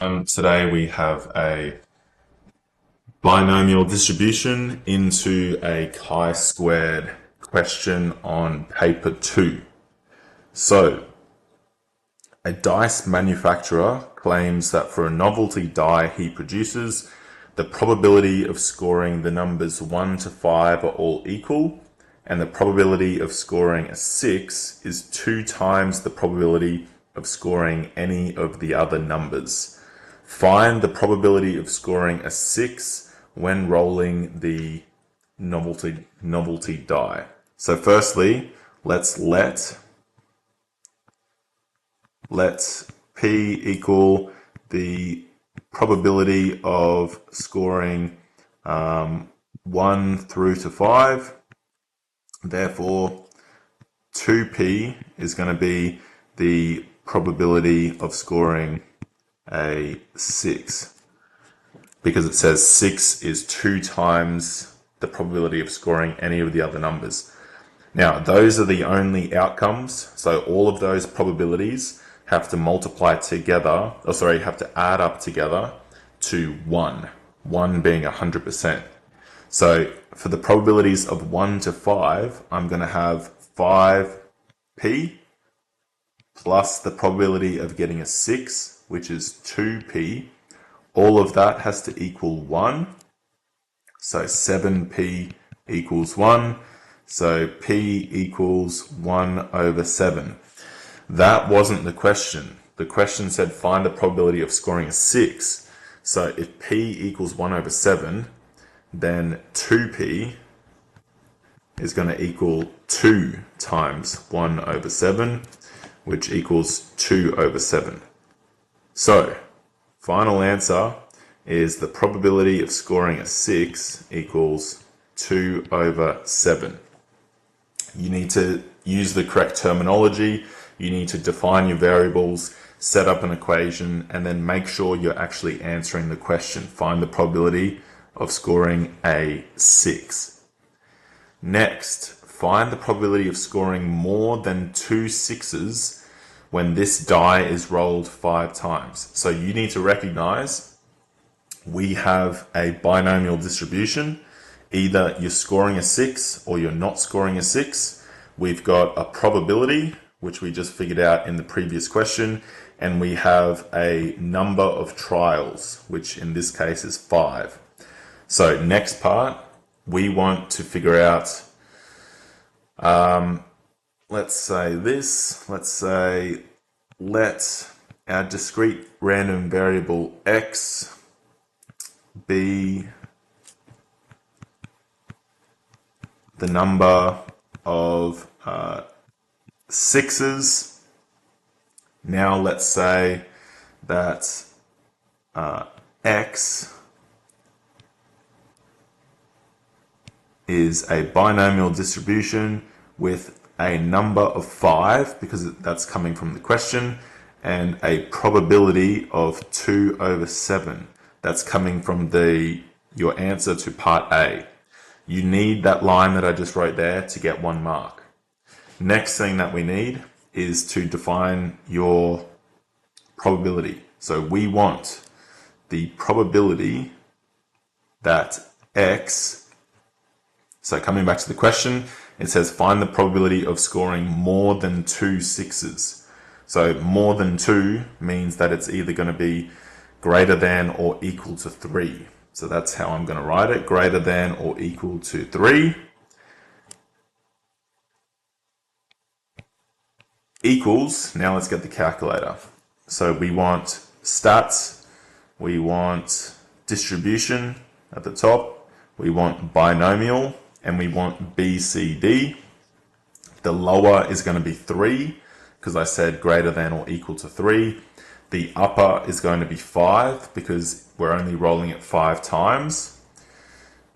Today we have a binomial distribution into a chi-squared question on paper 2. So, a dice manufacturer claims that for a novelty die he produces, the probability of scoring the numbers 1 to 5 are all equal, and the probability of scoring a 6 is 2 times the probability of scoring any of the other numbers. Find the probability of scoring a 6 when rolling the novelty die. So firstly, let's let P equal the probability of scoring 1 through to 5. Therefore, 2P is going to be the probability of scoring a 6, because it says 6 is 2 times the probability of scoring any of the other numbers. Now, those are the only outcomes, so all of those probabilities have to multiply together, have to add up together to 1 being 100%. So for the probabilities of 1 to 5, I'm going to have 5P plus the probability of getting a 6, which is 2P. All of that has to equal 1. So 7P equals 1. So P equals 1 over 7. That wasn't the question. The question said find the probability of scoring a 6. So if P equals 1 over 7, then 2P is going to equal 2 times 1 over 7, which equals 2 over 7. So, final answer is the probability of scoring a 6 equals 2 over 7. You need to use the correct terminology, you need to define your variables, set up an equation, and then make sure you're actually answering the question. Find the probability of scoring a 6. Next, find the probability of scoring more than 2 6s when this die is rolled 5 times. So you need to recognize we have a binomial distribution. Either you're scoring a 6 or you're not scoring a 6. We've got a probability, which we just figured out in the previous question, and we have a number of trials, which in this case is 5. So next part, we want to figure out, let's say let our discrete random variable x be the number of 6s. Now let's say that x is a binomial distribution with a number of 5, because that's coming from the question, and a probability of 2 over 7. That's coming from your answer to part A. You need that line that I just wrote there to get 1 mark. Next thing that we need is to define your probability. So we want the probability that x, so coming back to the question, it says find the probability of scoring more than 2 6s. So more than 2 means that it's either going to be greater than or equal to 3. So that's how I'm going to write it, greater than or equal to 3. Equals, now let's get the calculator. So we want stats, we want distribution at the top, we want binomial, and we want BCD. The lower is going to be 3, because I said greater than or equal to 3. The upper is going to be 5, because we're only rolling it 5 times.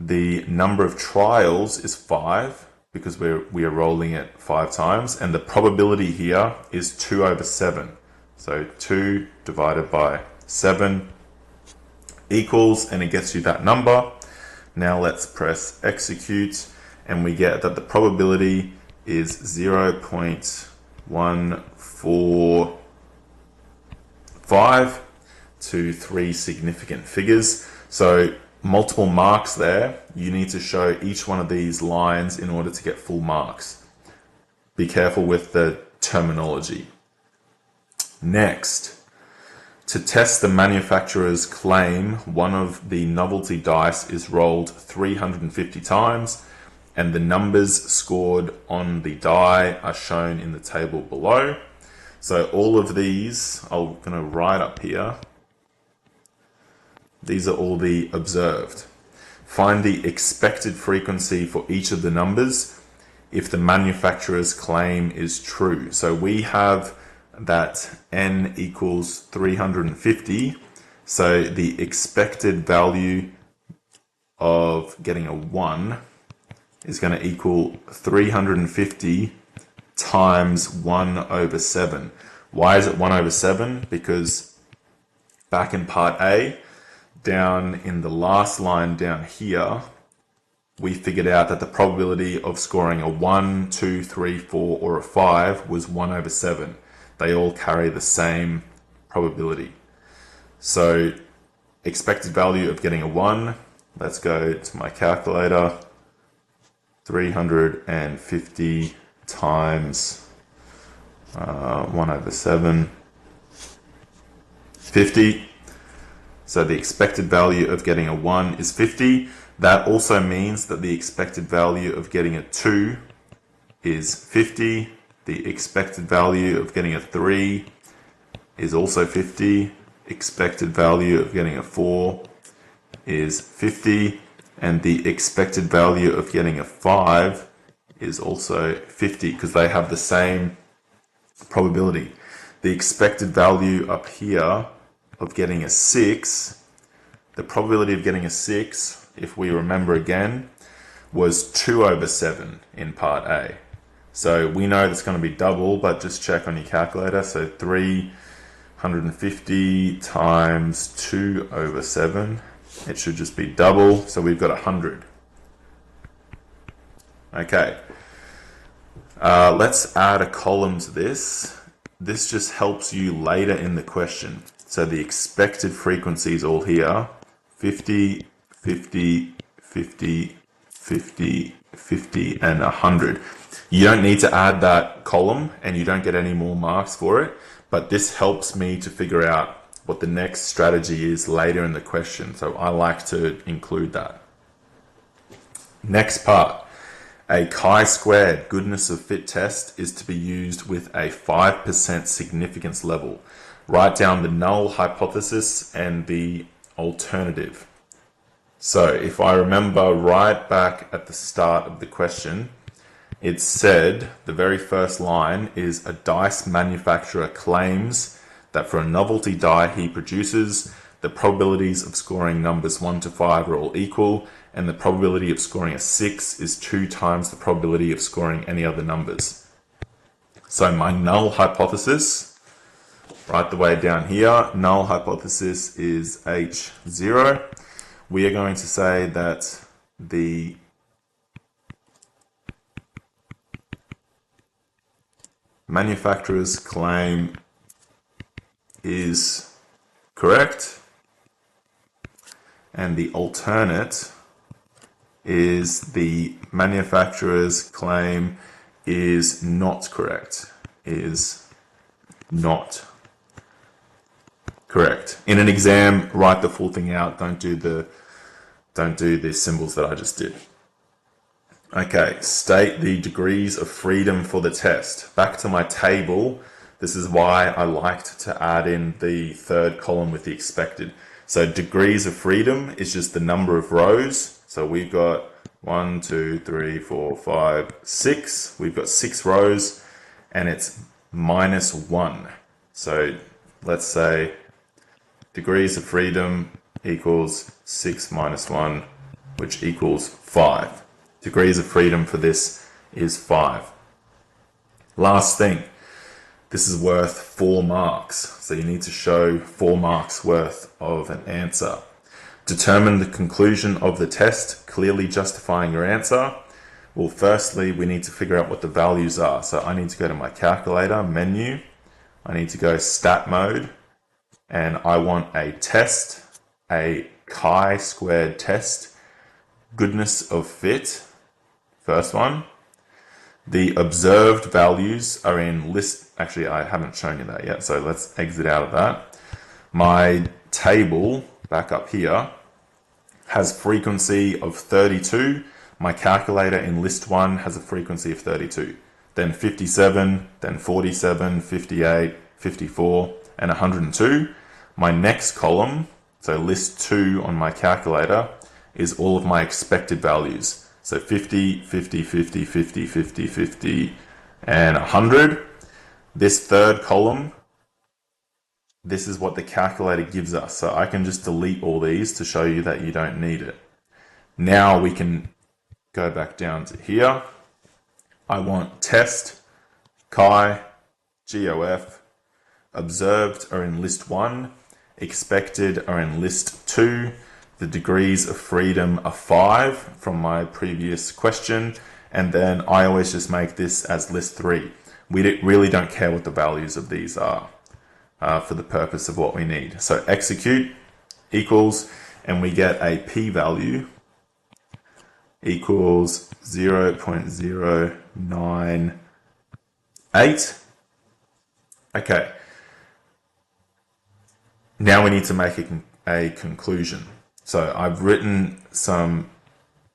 The number of trials is 5, because we are rolling it 5 times. And the probability here is 2 over 7. So 2 divided by 7 equals, and it gets you that number. Now let's press execute, and we get that the probability is 0.145 to 3 significant figures. So multiple marks there. You need to show each one of these lines in order to get full marks. Be careful with the terminology. Next, to test the manufacturer's claim, one of the novelty dice is rolled 350 times, and the numbers scored on the die are shown in the table below. So all of these, I'm going to write up here. These are all the observed. Find the expected frequency for each of the numbers if the manufacturer's claim is true. So we have that n equals 350. So the expected value of getting a 1 is going to equal 350 times 1 over 7. Why is it 1 over 7? Because back in part A, down in the last line down here, we figured out that the probability of scoring a 1, 2, 3, 4, or a 5 was 1 over 7. They all carry the same probability. So expected value of getting a 1, let's go to my calculator, 350 times 1 over 7, 50. So the expected value of getting a 1 is 50. That also means that the expected value of getting a 2 is 50. The expected value of getting a 3 is also 50. Expected value of getting a 4 is 50. And the expected value of getting a 5 is also 50 because they have the same probability. The expected value up here of getting a 6, the probability of getting a 6, if we remember again, was 2 over 7 in part A. So we know that's going to be double, but just check on your calculator. So 350 times 2 over 7, it should just be double. So we've got 100. Okay. Let's add a column to this. This just helps you later in the question. So the expected frequency is all here. 50, 50, 50, 50, 50, and 100. You don't need to add that column and you don't get any more marks for it, but this helps me to figure out what the next strategy is later in the question. So I like to include that. Next part. A chi-squared goodness of fit test is to be used with a 5% significance level. Write down the null hypothesis and the alternative. So if I remember right back at the start of the question, it said the very first line is a dice manufacturer claims that for a novelty die he produces, the probabilities of scoring numbers 1 to 5 are all equal, and the probability of scoring a 6 is 2 times the probability of scoring any other numbers. So my null hypothesis, right the way down here, null hypothesis is H0. We are going to say that the manufacturer's claim is correct, and the alternate is the manufacturer's claim is not correct. Is not correct. In an exam, write the full thing out. Don't do the symbols that I just did. Okay, state the degrees of freedom for the test. Back to my table. This is why I liked to add in the third column with the expected. So degrees of freedom is just the number of rows. So we've got 1, 2, 3, 4, 5, 6. We've got 6 rows and it's -1. So let's say degrees of freedom equals 6 minus 1, which equals 5. Degrees of freedom for this is 5. Last thing, this is worth 4 marks. So you need to show 4 marks worth of an answer. Determine the conclusion of the test, clearly justifying your answer. Well, firstly, we need to figure out what the values are. So I need to go to my calculator menu. I need to go stat mode. and I want a test, a chi-squared test, goodness of fit, first one. The observed values are in list, actually I haven't shown you that yet, so let's exit out of that. My table, back up here, has frequency of 32. My calculator in list 1 has a frequency of 32. Then 57, then 47, 58, 54, and 102. My next column, so list 2 on my calculator, is all of my expected values. So 50, 50, 50, 50, 50, 50, and 100. This third column, this is what the calculator gives us. So I can just delete all these to show you that you don't need it. Now we can go back down to here. I want test, chi, GOF, observed are in list 1, expected are in list 2, the degrees of freedom are 5 from my previous question, and then I always just make this as list 3. We really don't care what the values of these are for the purpose of what we need. So execute equals, and we get a p-value equals 0.098. Okay. Now we need to make a conclusion. So I've written some,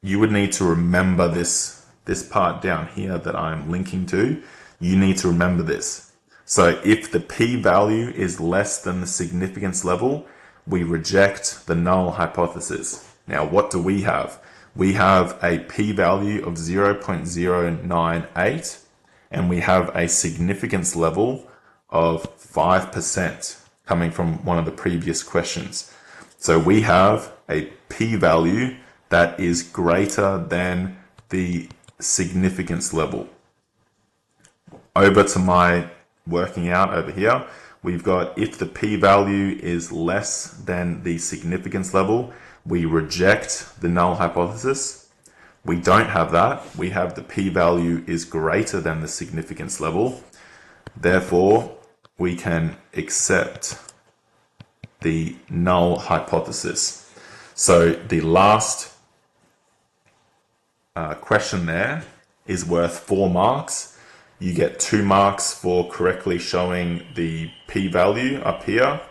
you would need to remember this part down here that I'm linking to. You need to remember this. So if the p-value is less than the significance level, we reject the null hypothesis. Now what do we have? We have a p-value of 0.098 and we have a significance level of 5% coming from one of the previous questions. So we have a p-value that is greater than the significance level. Over to my working out over here, we've got if the p-value is less than the significance level, we reject the null hypothesis. We don't have that. We have the p-value is greater than the significance level. Therefore, we can accept the null hypothesis. So the last question there is worth 4 marks. You get 2 marks for correctly showing the p-value up here.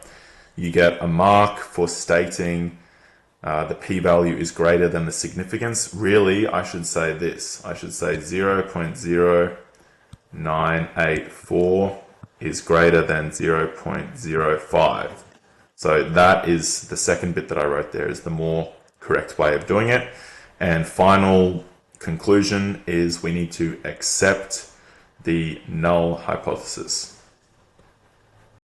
You get a mark for stating the p-value is greater than the significance. Really, I should say this. I should say 0.0984 is greater than 0.05. So that is the second bit that I wrote there, is the more correct way of doing it. And final conclusion is we need to accept the null hypothesis.